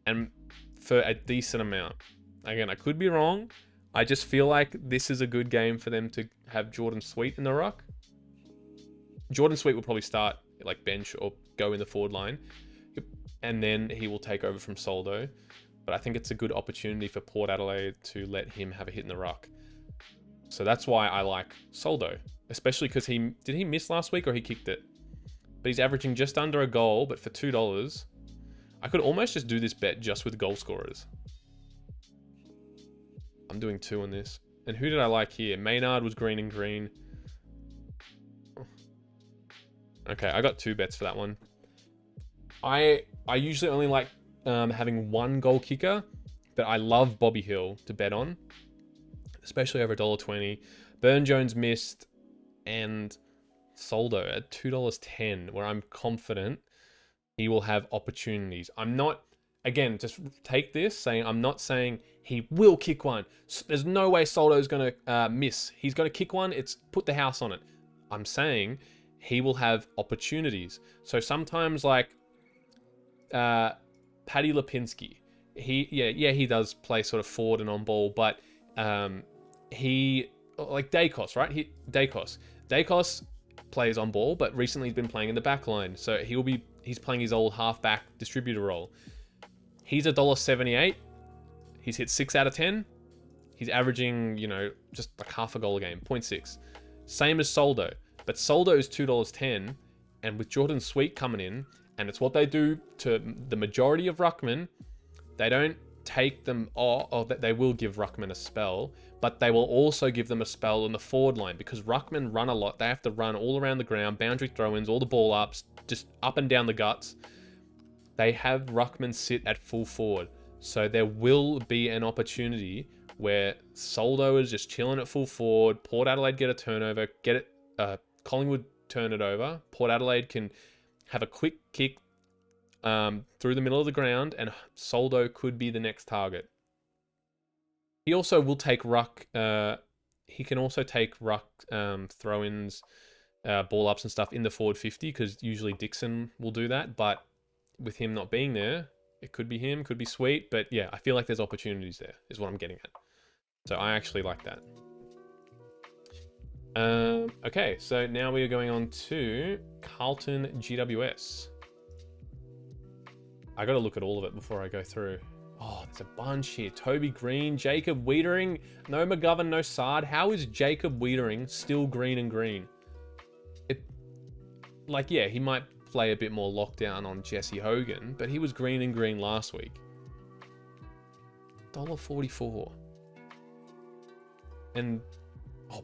And for a decent amount. Again, I could be wrong. I just feel like this is a good game for them to have Jordan Sweet in the ruck. Jordan Sweet will probably start like bench or go in the forward line. And then he will take over from Soldo. But I think it's a good opportunity for Port Adelaide to let him have a hit in the ruck. So that's why I like Soldo. Especially because did he miss last week or he kicked it? But he's averaging just under a goal, but for $2, I could almost just do this bet just with goal scorers. I'm doing 2 on this. And who did I like here? Maynard was green and green. Okay, I got 2 bets for that one. I usually only like having 1 goal kicker, but I love Bobby Hill to bet on, especially over $1.20. Burn Jones missed, and Soldo at $2.10, where I'm confident he will have opportunities. I'm not, again, just take this saying, I'm not saying he will kick one. There's no way Soldo's going to miss. He's going to kick one. It's put the house on it. I'm saying he will have opportunities. So sometimes like Paddy Lipinski, he does play sort of forward and on ball, but he, like Dacos, right? Dacos plays on ball, but recently he's been playing in the back line. So he's playing his old halfback distributor role. He's $1.78. He's hit 6 out of 10. He's averaging, just like half a goal a game, 0.6. Same as Soldo. But Soldo is $2.10. And with Jordan Sweet coming in, and it's what they do to the majority of ruckmen, they don't take them off, or they will give ruckman a spell, but they will also give them a spell on the forward line, because ruckmen run a lot. They have to run all around the ground, boundary throw-ins, all the ball ups, just up and down the guts. They have ruckman sit at full forward. So there will be an opportunity where Soldo is just chilling at full forward, Port Adelaide get a turnover, Collingwood turn it over, Port Adelaide can have a quick kick through the middle of the ground, and Soldo could be the next target. He also will take ruck. He can also take ruck throw-ins, ball ups and stuff in the forward 50, because usually Dixon will do that. But with him not being there, it could be him, could be Sweet. But yeah, I feel like there's opportunities there, is what I'm getting at. So I actually like that. Okay, so now we are going on to Carlton GWS. I got to look at all of it before I go through. Oh, there's a bunch here. Toby Green, Jacob Wiedering, no McGovern, no Sard. How is Jacob Wiedering still green and green? Yeah, he might play a bit more lockdown on Jesse Hogan, but he was green and green last week. $1.44. And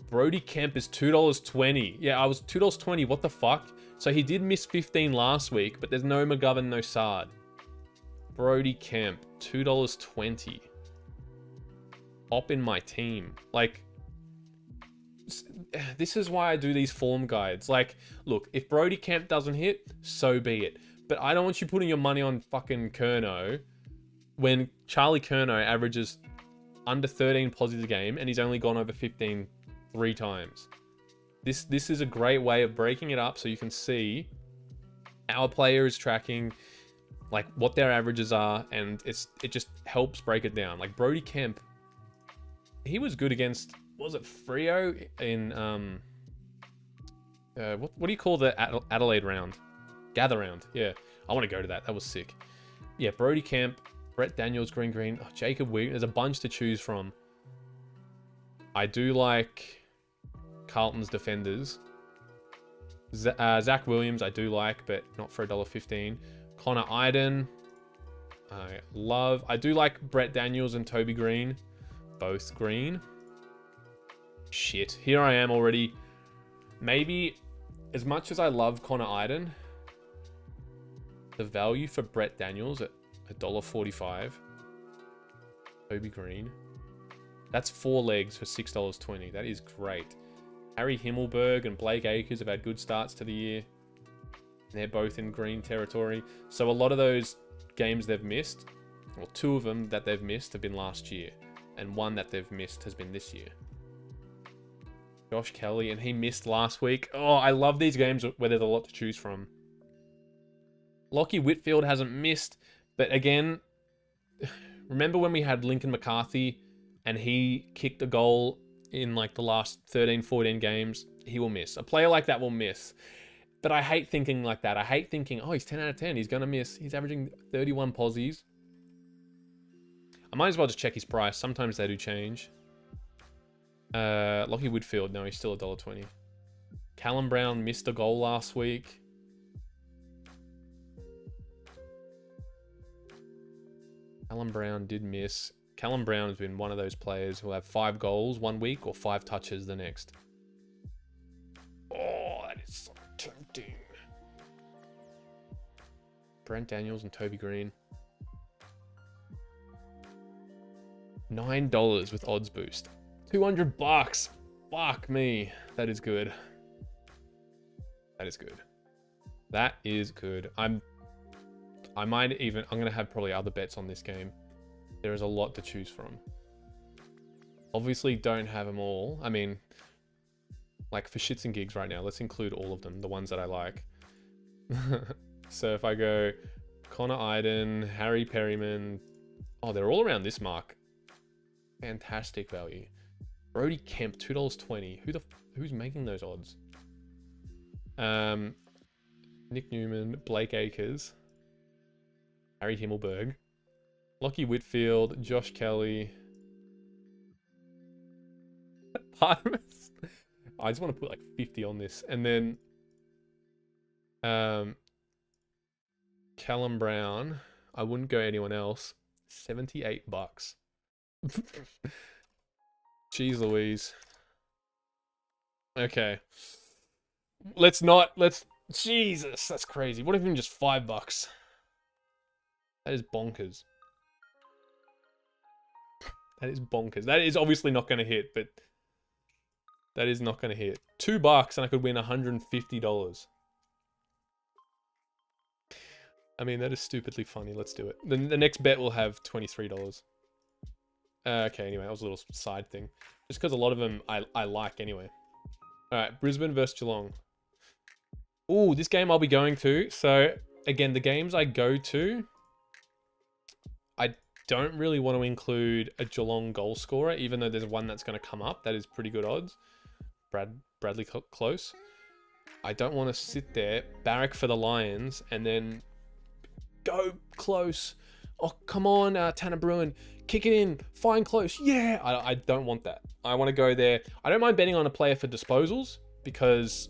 Brody Kemp is $2.20. Yeah, I was $2.20. What the fuck? So he did miss 15 last week, but there's no McGovern, no Sard. Brody Kemp, $2.20. Op in my team. Like, this is why I do these form guides. Like, look, if Brody Kemp doesn't hit, so be it. But I don't want you putting your money on fucking Curnow when Charlie Curnow averages under 13 positives a game and he's only gone over 15 3 times. This is a great way of breaking it up so you can see our player is tracking, like, what their averages are, and it just helps break it down. Like Brody Kemp, he was good against, what was it, Freo in what do you call the Adelaide round? Gather round. Yeah, I want to go to that. That was sick. Yeah, Brody Kemp, Brett Daniels, green. Oh, Jacob Wiggins. There's a bunch to choose from. I do like Carlton's defenders. Zach Williams, I do like, but not for $1.15. Connor Iden, I do like Brett Daniels and Toby Green, both green. Shit, here I am already. Maybe, as much as I love Connor Iden, the value for Brett Daniels at $1.45. Toby Green. That's 4 legs for $6.20. That is great. Harry Himmelberg and Blake Acres have had good starts to the year. They're both in green territory. So a lot of those games they've missed, well, 2 of them that they've missed have been last year. And 1 that they've missed has been this year. Josh Kelly, and he missed last week. Oh, I love these games where there's a lot to choose from. Lockie Whitfield hasn't missed, but again, remember when we had Lincoln McCarthy and he kicked a goal in like the last 13, 14 games? He will miss. A player like that will miss. But I hate thinking like that. I hate thinking, oh, he's 10 out of 10. He's going to miss. He's averaging 31 posies. I might as well just check his price. Sometimes they do change. Lockie Whitfield, no, he's still $1.20. Callum Brown missed a goal last week. Callum Brown did miss. Callum Brown has been one of those players who have 5 goals one week or 5 touches the next. Oh, that is so tempting. Brent Daniels and Toby Green. $9 with odds boost. $200. Fuck me. That is good. That is good. That is good. I'm going to have probably other bets on this game. There is a lot to choose from. Obviously don't have them all. I mean, like for shits and gigs right now, let's include all of them, the ones that I like. So if I go Connor Iden, Harry Perryman, oh, they're all around this mark. Fantastic value. Brody Kemp, $2.20. Who's making those odds? Nick Newman, Blake Acres, Harry Himmelberg, Lockie Whitfield, Josh Kelly. I just want to put like 50 on this, and then Callum Brown. I wouldn't go anyone else. $78. Jeez Louise. Okay. Jesus, that's crazy. What if even just $5? That is bonkers. That is bonkers. That is obviously not going to hit, but that is not going to hit. $2 and I could win $150. I mean, that is stupidly funny. Let's do it. The next bet will have $23. Okay, anyway, that was a little side thing. Just because a lot of them I like anyway. Alright, Brisbane versus Geelong. Ooh, this game I'll be going to. So, again, the games I go to, I don't really want to include a Geelong goal scorer, even though there's one that's going to come up. That is pretty good odds. Bradley Close. I don't want to sit there, barrack for the Lions, and then go Close. Oh, come on, Tanner Bruin. Kick it in. Find Close. Yeah. I don't want that. I want to go there. I don't mind betting on a player for disposals because,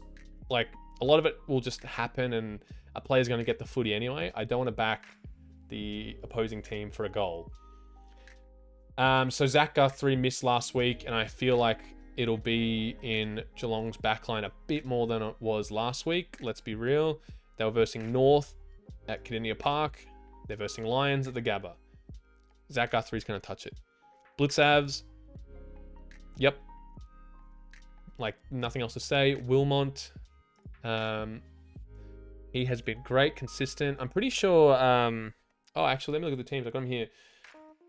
like, a lot of it will just happen and a player's going to get the footy anyway. I don't want to back the opposing team for a goal. So Zach Guthrie missed last week, and I feel like it'll be in Geelong's backline a bit more than it was last week. Let's be real. They were versing North at Kardinia Park. They're versing Lions at the Gabba. Zach Guthrie's going to touch it. Blitzavs. Yep. Like, nothing else to say. Wilmont. He has been great, consistent. I'm pretty sure... oh, actually, let me look at the teams. I've got him here.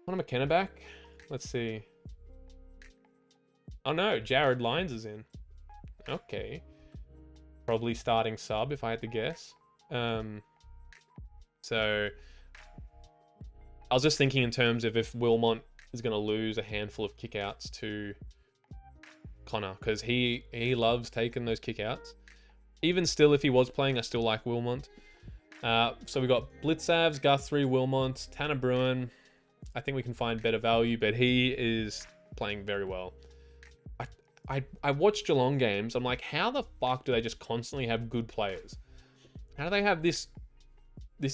Connor McKenna back. Let's see. Oh, no. Jared Lyons is in. Okay. Probably starting sub, if I had to guess. So... I was just thinking in terms of if Wilmont is going to lose a handful of kickouts to Connor, because he loves taking those kickouts. Even still, if he was playing, I still like Wilmont. So we got Blitzavs, Guthrie, Wilmont, Tanner Bruin. I think we can find better value, but he is playing very well. I watch Geelong games. I'm like, how the fuck do they just constantly have good players? How do they have this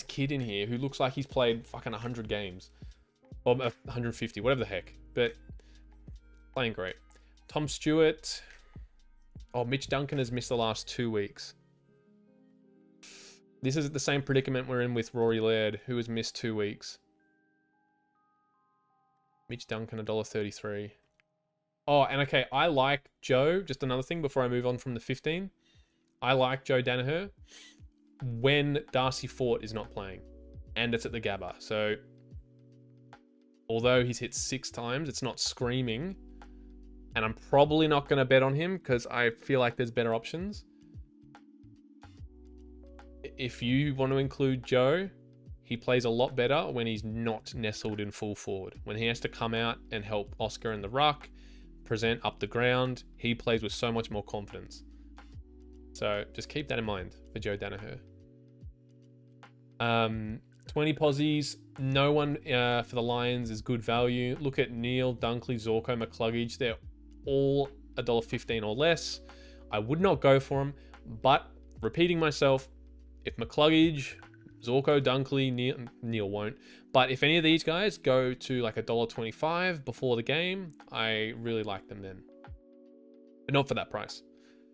kid in here who looks like he's played fucking 100 games? Or 150, whatever the heck. But playing great. Tom Stewart. Oh, Mitch Duncan has missed the last 2 weeks. This is the same predicament we're in with Rory Laird, who has missed 2 weeks. Mitch Duncan, $1.33. Oh, and okay, I like Joe. Just another thing before I move on from the 15. I like Joe Danaher when Darcy Fort is not playing. And it's at the Gabba. So, although he's hit 6 times, it's not screaming. And I'm probably not going to bet on him because I feel like there's better options. If you want to include Joe, he plays a lot better when he's not nestled in full forward. When he has to come out and help Oscar in the ruck, present up the ground, he plays with so much more confidence. So just keep that in mind for Joe Danaher. 20 posies. No one for the Lions is good value. Look at Neil, Dunkley, Zorko, McCluggage. They're all $1.15 or less. I would not go for them, but repeating myself, if McCluggage Zorko, Dunkley, Neil won't. But if any of these guys go to like $1.25 before the game, I really like them then. But not for that price.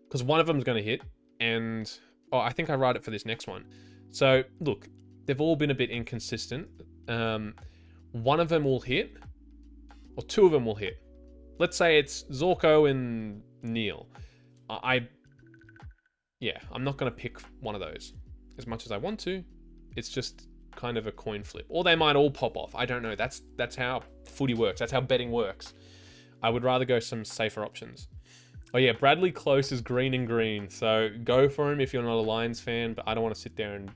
Because one of them is going to hit. And, oh, I think I write it for this next one. So, look, they've all been a bit inconsistent. One of them will hit. Or two of them will hit. Let's say it's Zorko and Neil. Yeah, I'm not going to pick one of those as much as I want to. It's just kind of a coin flip. Or they might all pop off. I don't know. That's how footy works. That's how betting works. I would rather go some safer options. Oh yeah, Bradley Close is green and green. So go for him if you're not a Lions fan, but I don't want to sit there and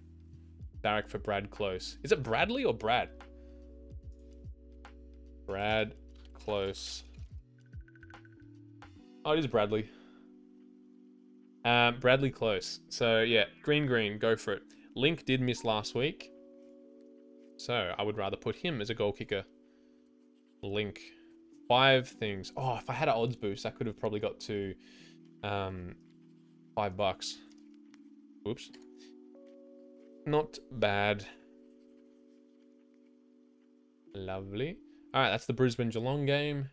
barrack for Brad Close. Is it Bradley or Brad? Brad Close. Oh, it is Bradley. Bradley Close. So yeah, green, go for it. Link did miss last week. So I would rather put him as a goal kicker. Link. 5 things. Oh, if I had an odds boost, I could have probably got to $5. Oops. Not bad. Lovely. Alright, that's the Brisbane Geelong game.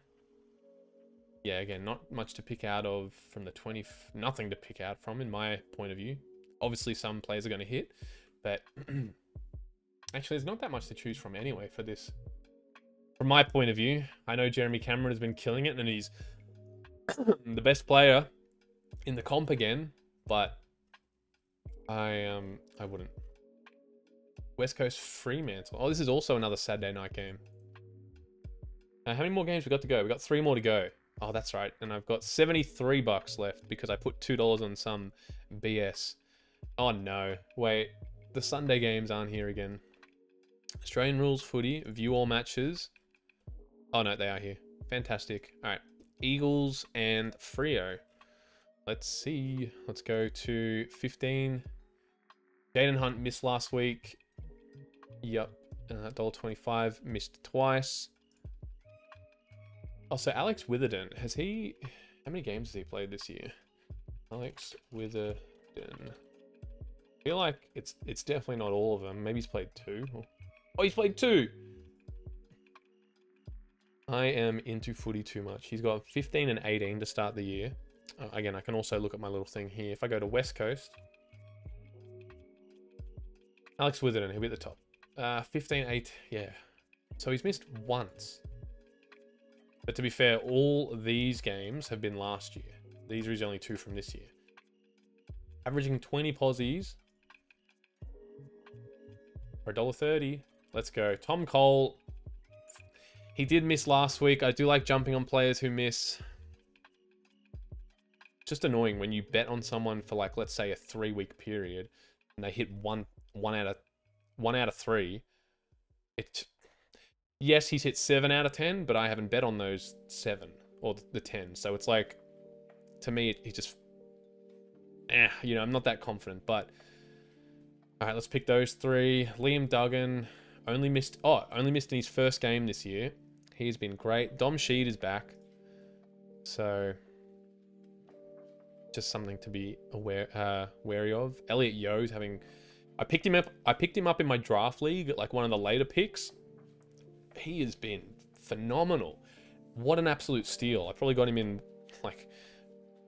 Yeah, again, not much to pick out of from the 20... Nothing to pick out from, in my point of view. Obviously, some players are going to hit, but... Actually, there's not that much to choose from anyway for this. From my point of view, I know Jeremy Cameron has been killing it, and he's the best player in the comp again, but I wouldn't. West Coast Fremantle. Oh, this is also another Saturday night game. How many more games we got to go? We got 3 more to go. Oh, that's right. And I've got $73 left because I put $2 on some BS. Oh no. Wait, the Sunday games aren't here again. Australian rules footy, view all matches. Oh no, they are here. Fantastic. All right, Eagles and Freo. Let's see. Let's go to 15. Jaden Hunt missed last week. Yep. $1.25 missed twice. Oh, so Alex Witherden, has he... How many games has he played this year? Alex Witherden. I feel like it's definitely not all of them. Maybe he's played 2. Oh, he's played 2! I am into footy too much. He's got 15 and 18 to start the year. Again, I can also look at my little thing here. If I go to West Coast... Alex Witherden, he'll be at the top. 15, 8, yeah. So he's missed once. But to be fair, all these games have been last year. These are only 2 from this year. Averaging 20 posies for $1.30. Let's go. Tom Coll. He did miss last week. I do like jumping on players who miss. Just annoying when you bet on someone for, like, let's say a 3-week period and they hit one out of 3. Yes, he's hit 7 out of 10, but I haven't bet on those 7 or the 10. So it's like, to me, he just, I'm not that confident. But all right, let's pick those 3. Liam Duggan only missed in his first game this year. He's been great. Dom Sheed is back, so just something to be wary of. Elliot Yo's having. I picked him up in my draft league, like one of the later picks. He has been phenomenal. What an absolute steal. I probably got him in like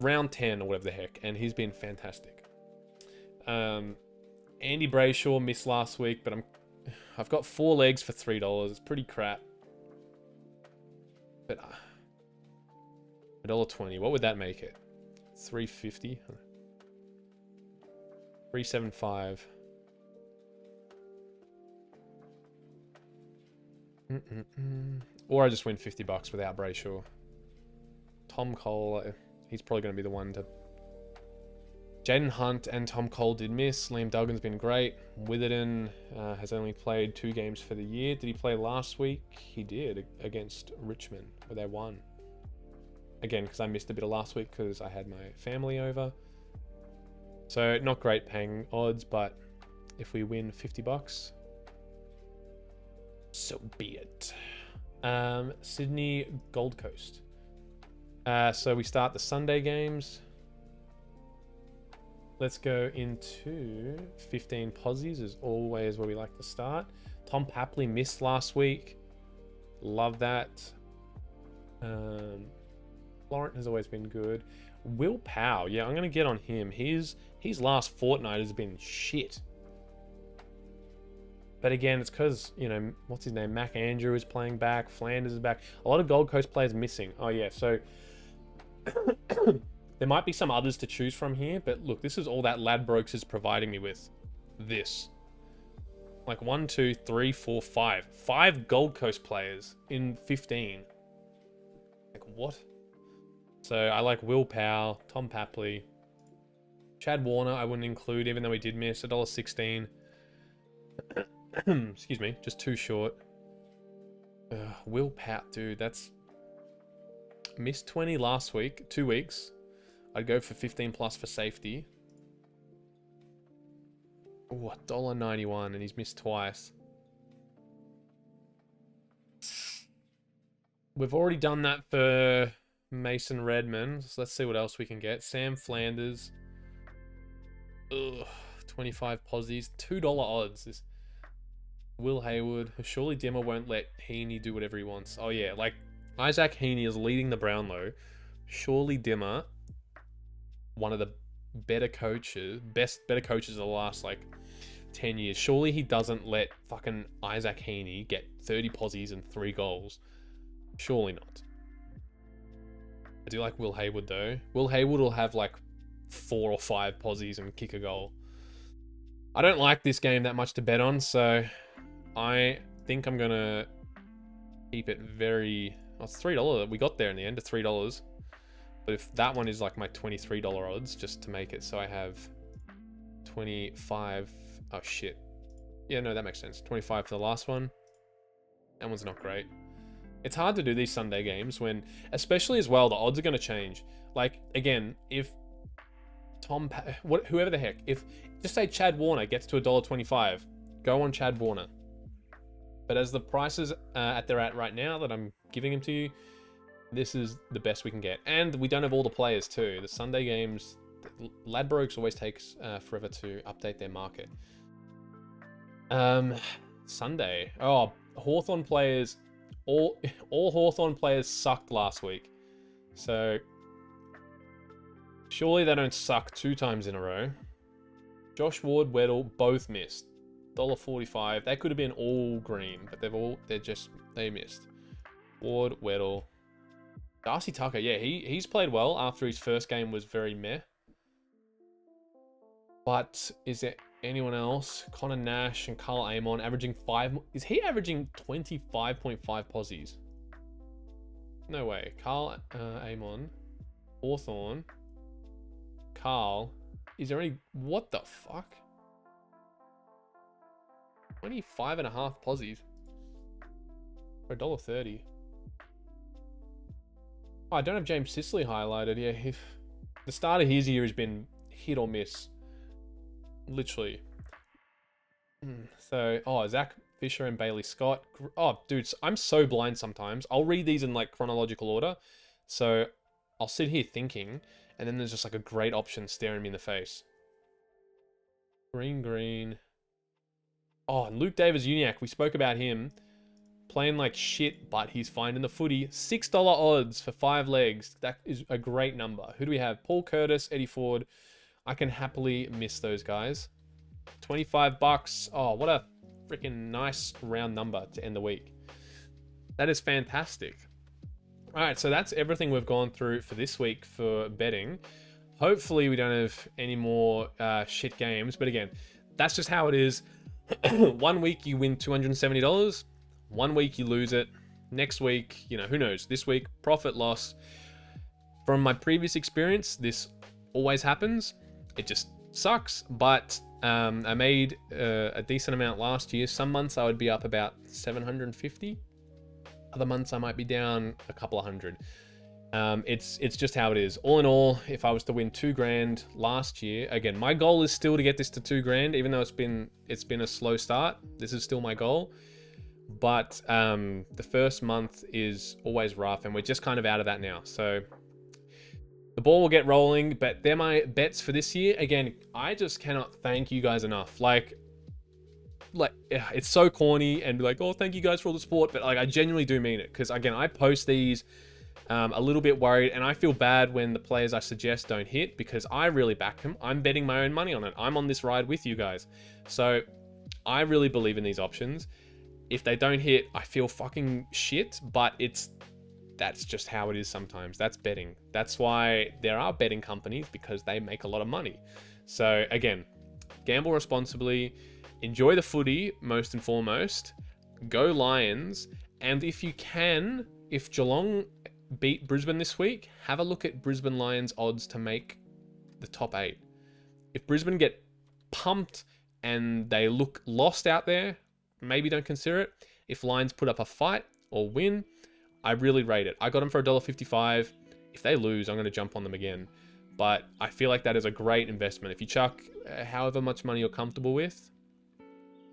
round 10 or whatever the heck, and he's been fantastic. Andy Brayshaw missed last week, but I've got 4 legs for $3. It's pretty crap. But $1.20. What would that make it? $3.50? $3.75. Or I just win $50 without Brayshaw. Tom Coll, he's probably going to be the one to... Jaden Hunt and Tom Coll did miss. Liam Duggan's been great. Witherden has only played 2 games for the year. Did he play last week? He did, against Richmond, where they won. Again, because I missed a bit of last week because I had my family over. So, not great paying odds, but if we win $50... so be it. Sydney Gold Coast. So we start the Sunday games. Let's go into 15 posies, as always where we like to start. Tom Papley missed last week. Love that. Laurent has always been good. Will Powell, yeah, I'm going to get on him. His last fortnight has been shit. But again, it's because, you know, what's his name? Mac Andrew is playing back. Flanders is back. A lot of Gold Coast players missing. Oh, yeah, so there might be some others to choose from here. But look, this is all that Ladbrokes is providing me with. This. Like 1, 2, 3, 4, 5. 5 Gold Coast players in 15. Like, what? So I like Will Powell, Tom Papley. Chad Warner I wouldn't include, even though he did miss. $1.16. Excuse me, just too short. Will Powell, dude, that's missed 20 last week, 2 weeks. I'd go for 15 plus for safety. Oh, $1.91, and he's missed twice. We've already done that for Mason Redmond, so let's see what else we can get. Sam Flanders. Ugh, 25 posies, $2 odds. Will Hayward. Surely Dimmer won't let Heaney do whatever he wants. Oh yeah, like Isaac Heaney is leading the Brownlow. Surely Dimmer, one of the better coaches of the last like 10 years. Surely he doesn't let fucking Isaac Heaney get 30 posies and 3 goals. Surely not. I do like Will Hayward though. Will Hayward will have like 4 or 5 posies and kick a goal. I don't like this game that much to bet on, so I think I'm gonna keep it very... Oh, it's $3. We got there in the end to $3. But if that one is like my $23 odds, just to make it so I have 25... Oh, shit. Yeah, no, that makes sense. 25 for the last one. That one's not great. It's hard to do these Sunday games when... Especially as well, the odds are going to change. Like, again, if... whoever the heck... If... Just say Chad Warner gets to $1.25. Go on Chad Warner. But as the prices they're at right now that I'm giving them to you, this is the best we can get. And we don't have all the players too. The Sunday games, Ladbrokes always takes forever to update their market. Sunday. Oh, Hawthorn players. All Hawthorn players sucked last week. So surely they don't suck 2 times in a row. Josh Ward, Weddle, both missed. $1.45. They could have been all green, but they missed. Ward, Weddle. Darcy Tucker, yeah, he's played well after his first game was very meh. But is there anyone else? Connor Nash and Carl Amon averaging 5. Is he averaging 25.5 posies? No way. Carl Amon, Hawthorn, Carl. Is there any... What the fuck? 25.5 posies for $1.30. Oh, I don't have James Sicily highlighted. Yeah, the start of his year has been hit or miss. Literally. So, Zach Fisher and Bailey Scott. Oh, dude, I'm so blind sometimes. I'll read these in like chronological order. So I'll sit here thinking, and then there's just like a great option staring me in the face. Green. Oh, and Luke Davis-Uniacke, we spoke about him playing like shit, but he's finding the footy. $6 odds for 5 legs. That is a great number. Who do we have? Paul Curtis, Eddie Ford. I can happily miss those guys. $25. Oh, what a freaking nice round number to end the week. That is fantastic. All right, so that's everything we've gone through for this week for betting. Hopefully we don't have any more shit games, but again, that's just how it is. 1 week you win $270. 1 week you lose it. Next week, who knows? This week, profit loss. From my previous experience, this always happens. It just sucks, but I made a decent amount last year. Some months I would be up about 750. Other months I might be down a couple of hundred. It's just how it is. All in all, if I was to win $2,000 last year, again, my goal is still to get this to $2,000, even though it's been a slow start. This is still my goal. But the first month is always rough, and we're just kind of out of that now. So the ball will get rolling, but they're my bets for this year. Again, I just cannot thank you guys enough. Like it's so corny and like, oh, thank you guys for all the support, but like I genuinely do mean it, because again, I post these a little bit worried, and I feel bad when the players I suggest don't hit, because I really back them. I'm betting my own money on it. I'm on this ride with you guys, so I really believe in these options. If they don't hit, I feel fucking shit, but that's just how it is sometimes. That's betting. That's why there are betting companies, because they make a lot of money. So again, gamble responsibly. Enjoy the footy, most and foremost. Go Lions. And if you can, if Geelong beat Brisbane this week, have a look at Brisbane Lions odds to make the top 8. If Brisbane get pumped and they look lost out there, maybe don't consider it. If Lions put up a fight or win, I really rate it. I got them for $1.55. If they lose, I'm going to jump on them again. But I feel like that is a great investment. If you chuck however much money you're comfortable with,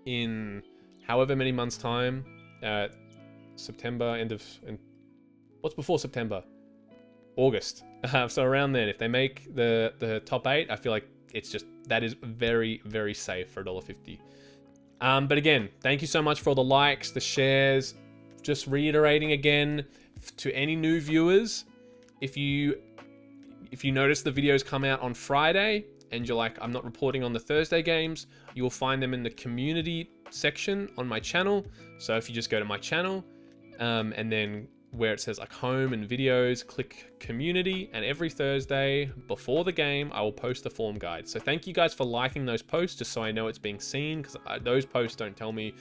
in however many months' time, September, what's before September? August. So around then, if they make the top 8, I feel like that is very, very safe for $1.50. But again, thank you so much for all the likes, the shares. Just reiterating again, to any new viewers, if you notice the videos come out on Friday and you're like, I'm not reporting on the Thursday games, you will find them in the community section on my channel. So if you just go to my channel, and then where it says like home and videos, click community, and every Thursday before the game, I will post the form guide. So thank you guys for liking those posts, just so I know it's being seen, because those posts don't tell me.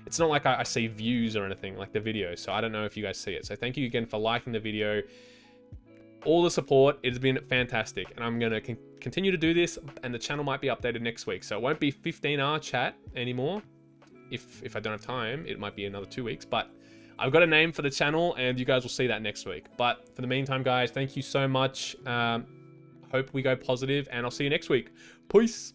It's not like I see views or anything like the video, so I don't know if you guys see it. So thank you again for liking the video. All the support, it's been fantastic, and I'm going to continue to do this, and the channel might be updated next week. So it won't be 15R chat anymore. If I don't have time, it might be another 2 weeks, but I've got a name for the channel, and you guys will see that next week. But for the meantime, guys, thank you so much. Hope we go positive, and I'll see you next week. Peace.